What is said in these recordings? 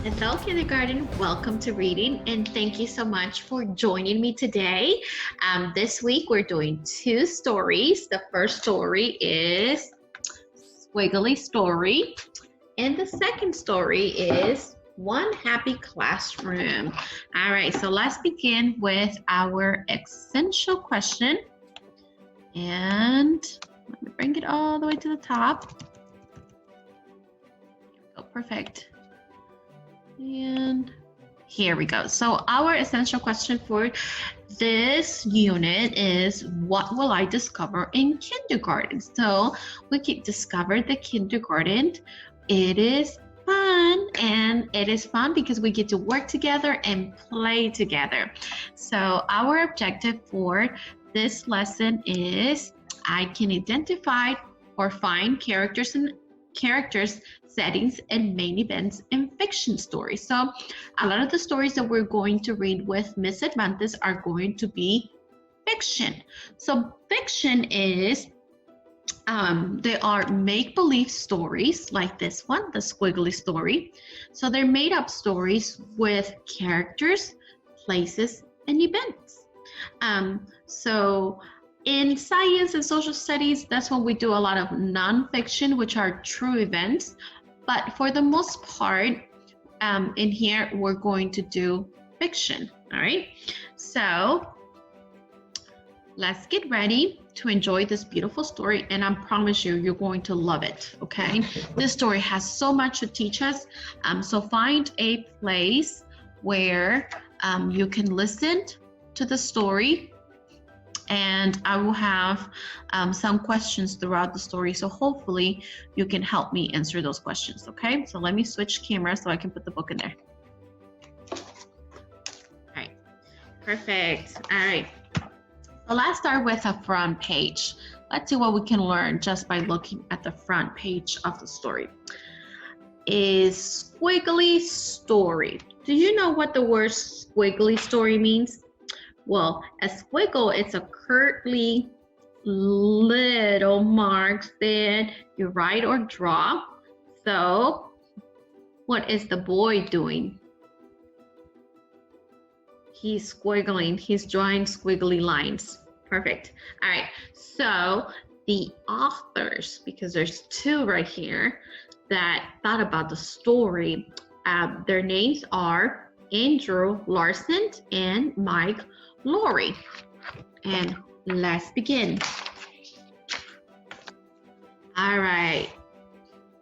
Hello, kindergarten. Welcome to reading, and thank you so much for joining me today. This week we're doing two stories. The first story is Squiggly Story, and the second story is One Happy Classroom. All right, so let's begin with our essential question. And let me bring it all the way to the top. Oh, perfect. And here we go. So our essential question for this unit is, what will I discover in kindergarten? So we can discover the kindergarten. It is fun, and it is fun because we get to work together and play together. So our objective for this lesson is I can identify or find characters, settings, and main events in fiction stories. So a lot of the stories that we're going to read with Miss Advantes are going to be fiction. So fiction is, they are make-believe stories like this one, the Squiggly Story. So they're made up stories with characters, places, and events. So in science and social studies, that's when we do a lot of nonfiction, which are true events. But for the most part, in here, we're going to do fiction, all right? So let's get ready to enjoy this beautiful story, and I promise you, you're going to love it, okay? This story has so much to teach us. So find a place where you can listen to the story, and I will have some questions throughout the story. So hopefully you can help me answer those questions, okay? So let me switch cameras so I can put the book in there. All right, perfect. All right, so let's start with a front page. Let's see what we can learn just by looking at the front page of the story. Is Squiggly Story. Do you know what the word Squiggly Story means? Well, a squiggle, it's a curly little marks that you write or draw. So what is the boy doing? He's squiggling, he's drawing squiggly lines. Perfect. All right, so the authors, because there's two right here that thought about the story, their names are Andrew Larson and Mike Lori. And let's begin. All right,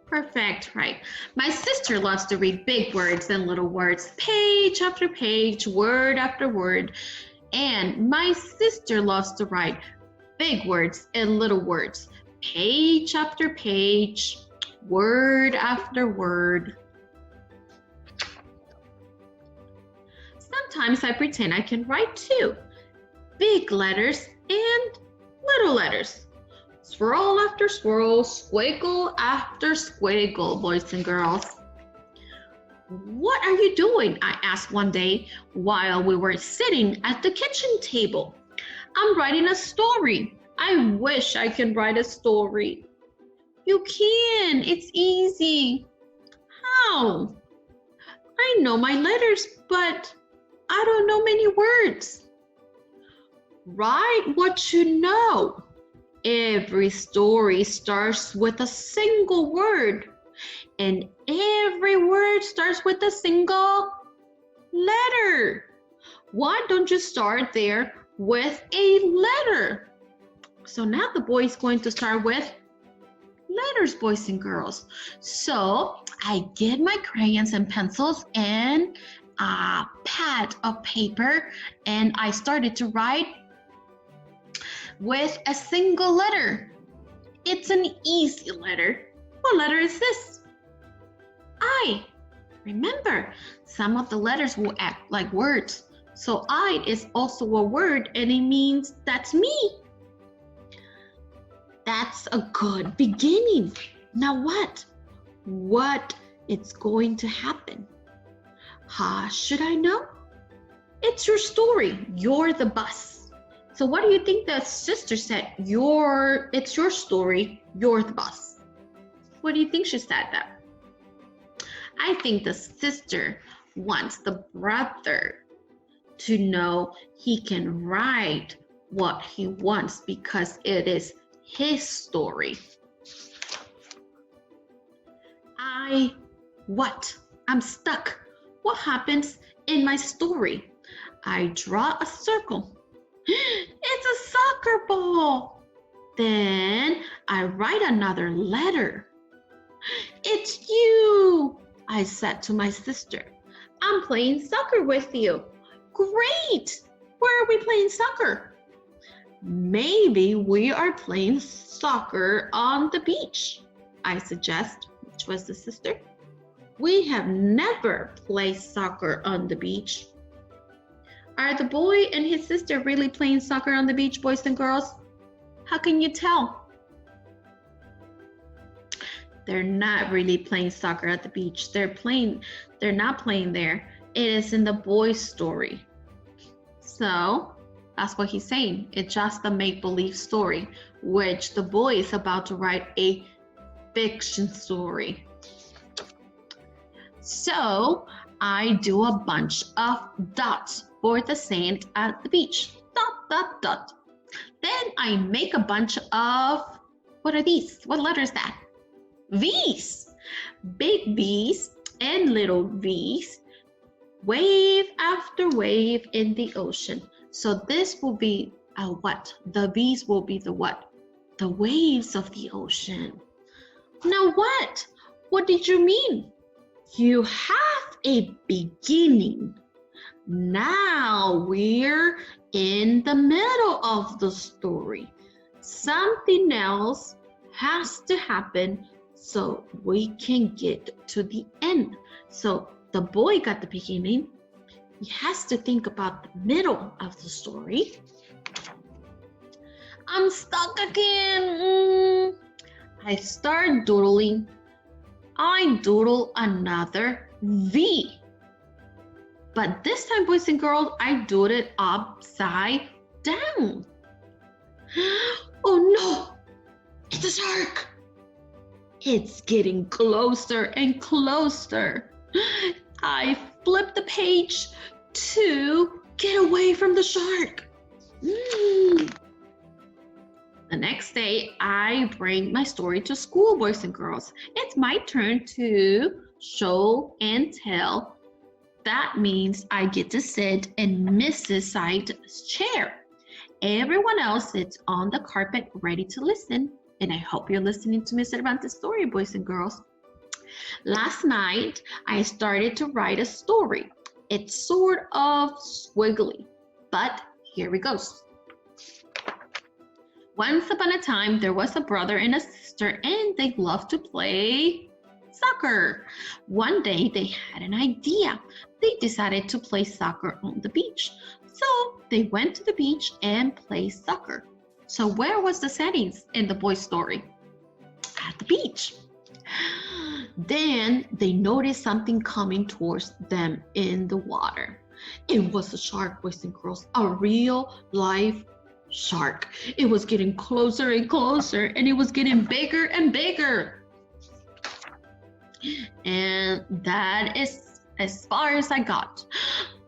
perfect, right. My sister loves to read big words and little words, page after page, word after word. And my sister loves to write big words and little words, page after page, word after word. Sometimes I pretend I can write too. Big letters and little letters. Swirl after swirl, squiggle after squiggle, boys and girls. What are you doing? I asked one day while we were sitting at the kitchen table. I'm writing a story. I wish I could write a story. You can, it's easy. How? I know my letters, but I don't know many words. Write what you know. Every story starts with a single word, and every word starts with a single letter. Why don't you start there with a letter? So now the boy is going to start with letters, boys and girls. So I get my crayons and pencils and a pad of paper, and I started to write with a single letter. It's an easy letter. What letter is this? I. Remember, some of the letters will act like words. So I is also a word, and it means that's me. That's a good beginning. Now what? What is going to happen? How should I know? It's your story. You're the bus. So what do you think the sister said? It's your story. You're the bus. What do you think she said that? I think the sister wants the brother to know he can write what he wants because it is his story. What? I'm stuck. What happens in my story? I draw a circle. It's a soccer ball. Then I write another letter. It's you, I said to my sister. I'm playing soccer with you. Great! Where are we playing soccer? Maybe we are playing soccer on the beach, I suggest, which was the sister. We have never played soccer on the beach. Are the boy and his sister really playing soccer on the beach, boys and girls? How can you tell? They're not really playing soccer at the beach. They're not playing there. It is in the boy's story. So that's what he's saying. It's just a make-believe story, which the boy is about to write a fiction story. So I do a bunch of dots for the sand at the beach. Dot, dot, dot. Then I make a bunch of, what are these? What letter is that? V's. Big V's and little V's. Wave after wave in the ocean. So this will be a what? The V's will be the what? The waves of the ocean. Now what? What did you mean? You have a beginning. Now we're in the middle of the story. Something else has to happen so we can get to the end. So the boy got the beginning. He has to think about the middle of the story. I'm stuck again. I start doodling. I doodle another V. But this time, boys and girls, I do it upside down. Oh no, it's a shark. It's getting closer and closer. I flip the page to get away from the shark. The next day, I bring my story to school, boys and girls. It's my turn to show and tell. That means I get to sit in Mrs. Side's chair. Everyone else sits on the carpet ready to listen. And I hope you're listening to Miss Cervantes' story, boys and girls. Last night, I started to write a story. It's sort of squiggly, but here it goes. Once upon a time, there was a brother and a sister, and they loved to play soccer. One day, they had an idea. They decided to play soccer on the beach. So they went to the beach and played soccer. So where was the settings in the boy's story? At the beach. Then they noticed something coming towards them in the water. It was a shark, boys and girls, a real life shark. It was getting closer and closer, and it was getting bigger and bigger. And that is as far as I got.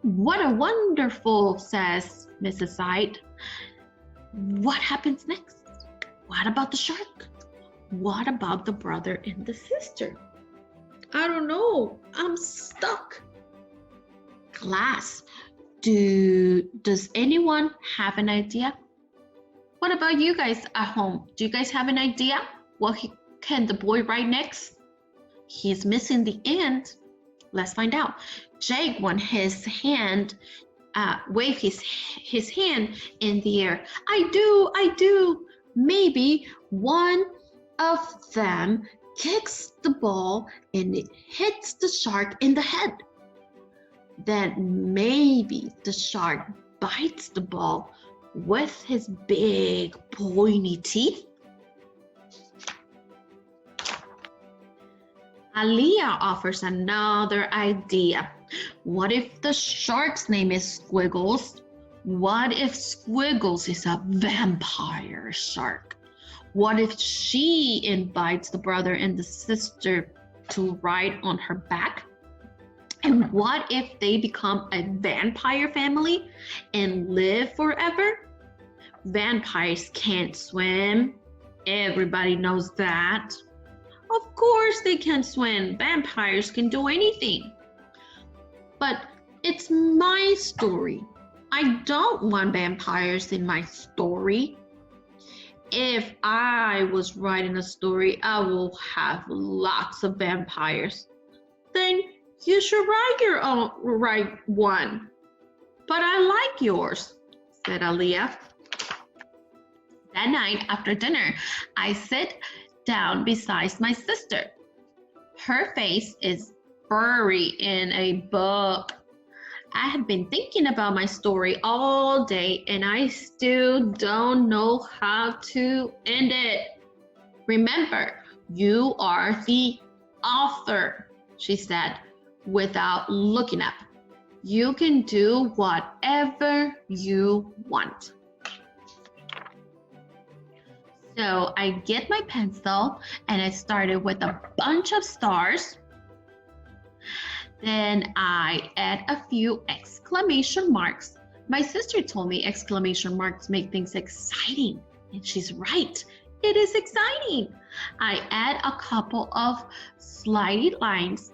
What a wonderful, says Mrs. Side. What happens next? What about the shark? What about the brother and the sister? I don't know. I'm stuck. Class, does anyone have an idea? What about you guys at home? Do you guys have an idea? What can the boy write next? He's missing the end. Let's find out. Jake won his hand, wave his hand in the air. I do. Maybe one of them kicks the ball and it hits the shark in the head. Then maybe the shark bites the ball with his big pointy teeth. Aliyah offers another idea. What if the shark's name is Squiggles? What if Squiggles is a vampire shark? What if she invites the brother and the sister to ride on her back? And what if they become a vampire family and live forever? Vampires can't swim. Everybody knows that. Of course they can swim. Vampires can do anything. But it's my story. I don't want vampires in my story. If I was writing a story, I will have lots of vampires. Then you should write one. But I like yours, said Aaliyah. That night after dinner, I sit down beside my sister. Her face is buried in a book. I have been thinking about my story all day and I still don't know how to end it. Remember, you are the author, she said without looking up. You can do whatever you want. So I get my pencil and I started with a bunch of stars. Then I add a few exclamation marks. My sister told me exclamation marks make things exciting, and she's right. It is exciting. I add a couple of slidey lines.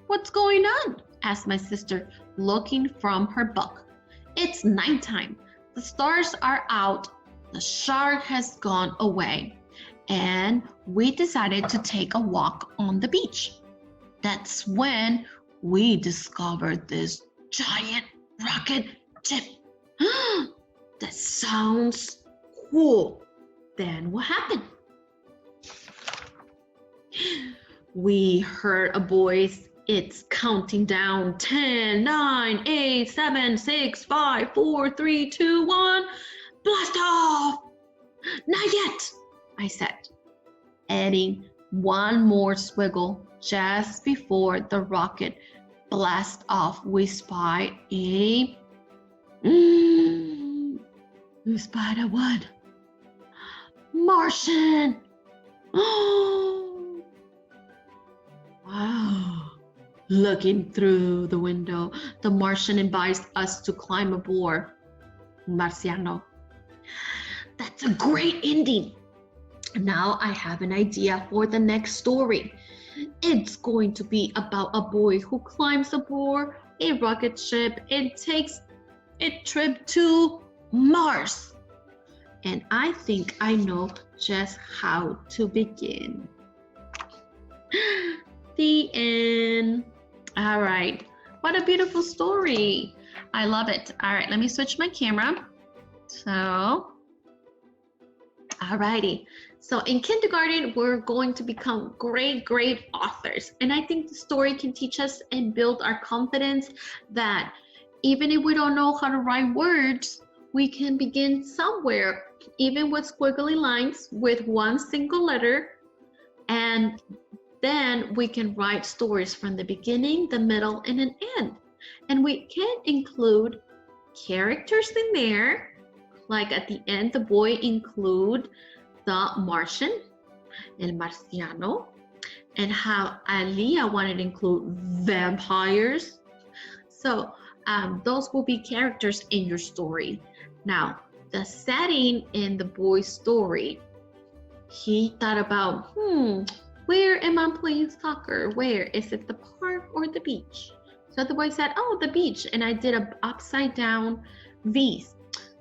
What's going on? Asked my sister, looking from her book. It's nighttime. The stars are out. The shark has gone away, and we decided to take a walk on the beach. That's when we discovered this giant rocket ship. That sounds cool. Then what happened? We heard a voice. It's counting down 10, 9, 8, 7, 6, 5, 4, 3, 2, 1. Blast off! Not yet, I said, adding one more squiggle. Just before the rocket blast off, we spied we spied a what? Martian! Oh! Wow. Looking through the window, the Martian invites us to climb aboard. Marciano. That's a great ending. Now I have an idea for the next story. It's going to be about a boy who climbs aboard a rocket ship and takes a trip to Mars. And I think I know just how to begin. The end. All right. What a beautiful story. I love it. All right, let me switch my camera. So, alrighty. So in kindergarten, we're going to become great authors. And I think the story can teach us and build our confidence that even if we don't know how to write words, we can begin somewhere, even with squiggly lines with one single letter. And then we can write stories from the beginning, the middle, and an end. And we can include characters in there. Like at the end, the boy include the Martian, El Marciano, and how Aaliyah wanted to include vampires. So those will be characters in your story. Now, the setting in the boy's story, he thought about, where am I playing soccer? Where? Is it the park or the beach? So the boy said, oh, the beach. And I did a upside down V's.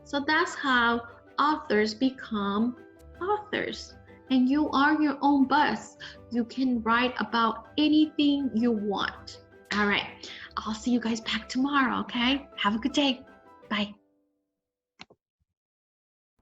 So that's how authors become authors. And you are your own boss. You can write about anything you want. All right. I'll see you guys back tomorrow, okay? Have a good day. Bye.